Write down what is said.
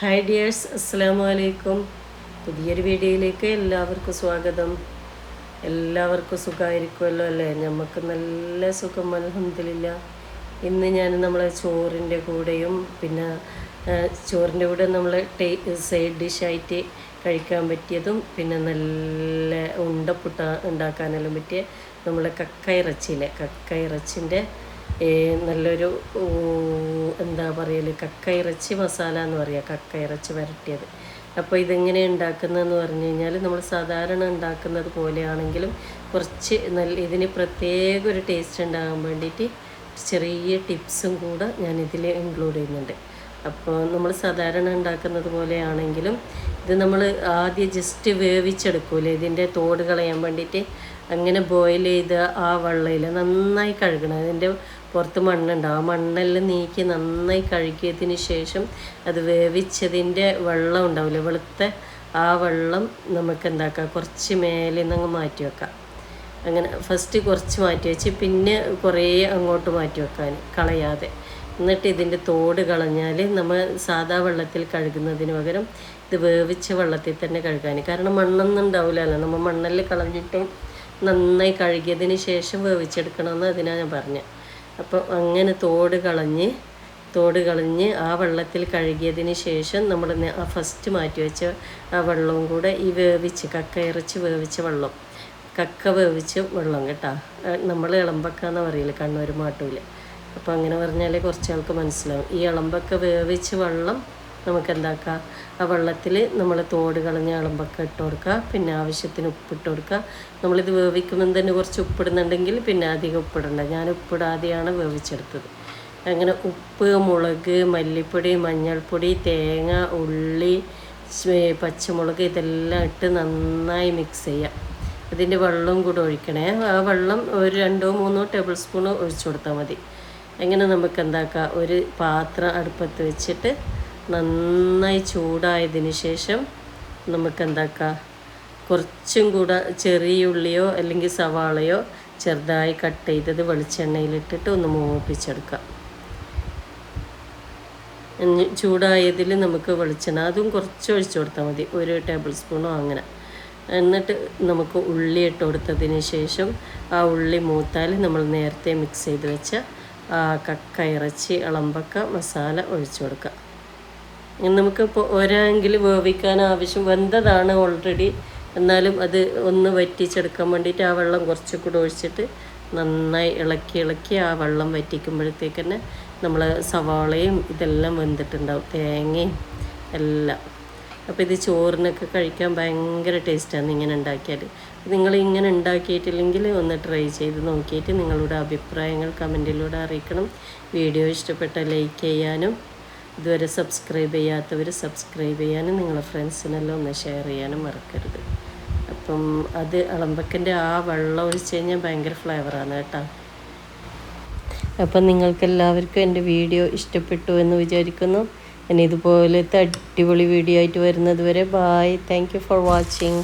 Hi dears, അസ്സലാമു അലൈക്കും. പുതിയൊരു വീഡിയോയിലേക്ക് എല്ലാവർക്കും സ്വാഗതം. എല്ലാവർക്കും സുഖമായിരിക്കുമല്ലോ അല്ലേ? നമുക്ക് നല്ല സുഖം, അൽഹംദുലില്ലാ. ഇന്ന് ഞാൻ നമ്മളെ ചോറിൻ്റെ കൂടെയും പിന്നെ ചോറിൻ്റെ കൂടെ നമ്മൾ സൈഡ് ഡിഷായിട്ട് കഴിക്കാൻ പറ്റിയതും പിന്നെ നല്ല ഉണ്ടപ്പുട്ട ഉണ്ടാക്കാനെല്ലാം പറ്റിയ നമ്മളെ കക്ക ഇറച്ചിൻ്റെ നല്ലൊരു എന്താ പറയൽ, കക്ക ഇറച്ചി മസാല എന്ന് പറയുക, കക്ക ഇറച്ചി വരട്ടിയത്. അപ്പോൾ ഇതെങ്ങനെ ഉണ്ടാക്കുന്നതെന്ന് പറഞ്ഞു കഴിഞ്ഞാൽ നമ്മൾ സാധാരണ ഉണ്ടാക്കുന്നത് പോലെയാണെങ്കിലും കുറച്ച് ഇതിന് പ്രത്യേക ഒരു ടേസ്റ്റ് ഉണ്ടാകാൻ വേണ്ടിയിട്ട് ചെറിയ ടിപ്സും കൂടെ ഞാൻ ഇതിൽ ഇൻക്ലൂഡ് ചെയ്യുന്നുണ്ട്. അപ്പോൾ നമ്മൾ സാധാരണ ഉണ്ടാക്കുന്നത് പോലെയാണെങ്കിലും ഇത് നമ്മൾ ആദ്യം ജസ്റ്റ് വേവിച്ചെടുക്കൂലേ, ഇതിൻ്റെ തോട് കളയാൻ വേണ്ടിയിട്ട്. അങ്ങനെ ബോയിൽ ചെയ്ത് ആ വെള്ളയിൽ നന്നായി കഴുകണം. അതിൻ്റെ പുറത്ത് മണ്ണുണ്ടാവും, ആ മണ്ണെല്ലാം നീക്കി നന്നായി കഴുകിയതിന് ശേഷം അത് വേവിച്ചതിൻ്റെ വെള്ളം ഉണ്ടാവില്ല, വെളുത്ത ആ വെള്ളം നമുക്ക് എന്താക്കാം, കുറച്ച് മേലെ നിന്നങ്ങ് മാറ്റി വെക്കാം. അങ്ങനെ ഫസ്റ്റ് കുറച്ച് മാറ്റി വെച്ച് പിന്നെ കുറേ അങ്ങോട്ട് മാറ്റി വെക്കാൻ കളയാതെ. എന്നിട്ട് ഇതിൻ്റെ തോട് കളഞ്ഞാൽ നമ്മൾ സാധാ വെള്ളത്തിൽ കഴുകുന്നതിന് പകരം ഇത് വേവിച്ച വെള്ളത്തിൽ തന്നെ കഴുകാൻ. കാരണം മണ്ണൊന്നും ഉണ്ടാവില്ലല്ലോ, നമ്മൾ മണ്ണെല്ലാം കളഞ്ഞിട്ടും നന്നായി കഴുകിയതിന് ശേഷം വേവിച്ചെടുക്കണമെന്ന് അതിനാണ് ഞാൻ പറഞ്ഞത്. അപ്പോൾ അങ്ങനെ തോട് കളഞ്ഞ് ആ വെള്ളത്തിൽ കഴുകിയതിന് ശേഷം നമ്മൾ ആ ഫസ്റ്റ് മാറ്റി വെച്ച ആ വെള്ളവും കൂടെ ഈ കക്ക ഇറച്ചി വേവിച്ച വെള്ളം, കക്ക വേവിച്ച വെള്ളം കേട്ടോ, നമ്മൾ ഇളമ്പക്ക എന്ന് പറയില്ല, കണ്ണൂർ മാട്ടൂല. അപ്പോൾ അങ്ങനെ പറഞ്ഞാൽ കുറച്ച് ആൾക്ക് മനസ്സിലാവും. ഈ ഇളമ്പക്ക വേവിച്ച വെള്ളം നമുക്ക് എന്താക്കാം, ആ വെള്ളത്തിൽ നമ്മൾ തോട് കളഞ്ഞ ഇളമ്പക്ക ഇട്ട് കൊടുക്കുക, പിന്നെ ആവശ്യത്തിന് ഉപ്പിട്ട് കൊടുക്കുക. നമ്മളിത് വേവിക്കുമ്പോൾ തന്നെ കുറച്ച് ഉപ്പിടുന്നുണ്ടെങ്കിൽ പിന്നെ അധികം ഉപ്പിടണ്ട. ഞാൻ ഉപ്പിടാതെയാണ് വേവിച്ചെടുത്തത്. അങ്ങനെ ഉപ്പ്, മുളക്, മല്ലിപ്പൊടി, മഞ്ഞൾപ്പൊടി, തേങ്ങ, ഉള്ളി, പച്ചമുളക് ഇതെല്ലാം ഇട്ട് നന്നായി മിക്സ് ചെയ്യാം. അതിൻ്റെ വെള്ളവും കൂടെ ഒഴിക്കണേ. ആ വെള്ളം ഒരു 2-3 ടേബിൾ സ്പൂൺ ഒഴിച്ചു കൊടുത്താൽ മതി. അങ്ങനെ നമുക്ക് എന്താക്കാം, ഒരു പാത്രം അടുപ്പത്ത് വെച്ചിട്ട് നന്നായി ചൂടായതിന് ശേഷം നമുക്ക് എന്താക്കാം, കുറച്ചും കൂടെ ചെറിയ ഉള്ളിയോ അല്ലെങ്കിൽ സവാളയോ ചെറുതായി കട്ട് ചെയ്തത് വെളിച്ചെണ്ണയിലിട്ടിട്ട് ഒന്ന് മൂപ്പിച്ചെടുക്കാം. ചൂടായതിൽ നമുക്ക് വെളിച്ചെണ്ണ അതും കുറച്ച് ഒഴിച്ചു കൊടുത്താൽ മതി, 1 ടേബിൾ സ്പൂണോ അങ്ങനെ. എന്നിട്ട് നമുക്ക് ഉള്ളി ഇട്ട് കൊടുത്തതിന് ശേഷം ആ ഉള്ളി മൂത്താൽ നമ്മൾ നേരത്തെ മിക്സ് ചെയ്ത് വെച്ച ആ കക്ക ഇറച്ചി ഇളമ്പക്ക മസാല ഒഴിച്ചു കൊടുക്കുക. നമുക്കിപ്പോൾ ഒരാങ്കിൽ വേവിക്കാൻ ആവശ്യം വെന്തതാണ് ഓൾറെഡി, എന്നാലും അത് ഒന്ന് വറ്റിച്ചെടുക്കാൻ വേണ്ടിയിട്ട് ആ വെള്ളം കുറച്ചും കൂടെ ഒഴിച്ചിട്ട് നന്നായി ഇളക്കി ആ വെള്ളം വറ്റിക്കുമ്പോഴത്തേക്ക് തന്നെ നമ്മൾ സവാളയും ഇതെല്ലാം വെന്തിട്ടുണ്ടാവും, തേങ്ങയും എല്ലാം. അപ്പോൾ ഇത് ചോറിനൊക്കെ കഴിക്കാൻ ഭയങ്കര ടേസ്റ്റാണ് ഇങ്ങനെ ഉണ്ടാക്കിയാൽ. നിങ്ങൾ ഇങ്ങനെ ഉണ്ടാക്കിയിട്ടില്ലെങ്കിൽ ഒന്ന് ട്രൈ ചെയ്ത് നോക്കിയിട്ട് നിങ്ങളുടെ അഭിപ്രായങ്ങൾ കമൻറ്റിലൂടെ അറിയിക്കണം. വീഡിയോ ഇഷ്ടപ്പെട്ടാൽ ലൈക്ക് ചെയ്യാനും ഇതുവരെ സബ്സ്ക്രൈബ് ചെയ്യാത്തവർ സബ്സ്ക്രൈബ് ചെയ്യാനും നിങ്ങളുടെ ഫ്രണ്ട്സിനെല്ലാം ഒന്ന് ഷെയർ ചെയ്യാനും മറക്കരുത്. അപ്പം അത് ഇളമ്പക്കൻ്റെ ആ വെള്ളം ഒഴിച്ച് കഴിഞ്ഞാൽ ഭയങ്കര ഫ്ലേവറാണ് കേട്ടോ. അപ്പം നിങ്ങൾക്കെല്ലാവർക്കും എൻ്റെ വീഡിയോ ഇഷ്ടപ്പെട്ടു എന്ന് വിചാരിക്കുന്നു. ഇനി ഇതുപോലത്തെ അടിപൊളി വീഡിയോ ആയിട്ട് വരുന്നത് വരെ bye. Thank you for watching.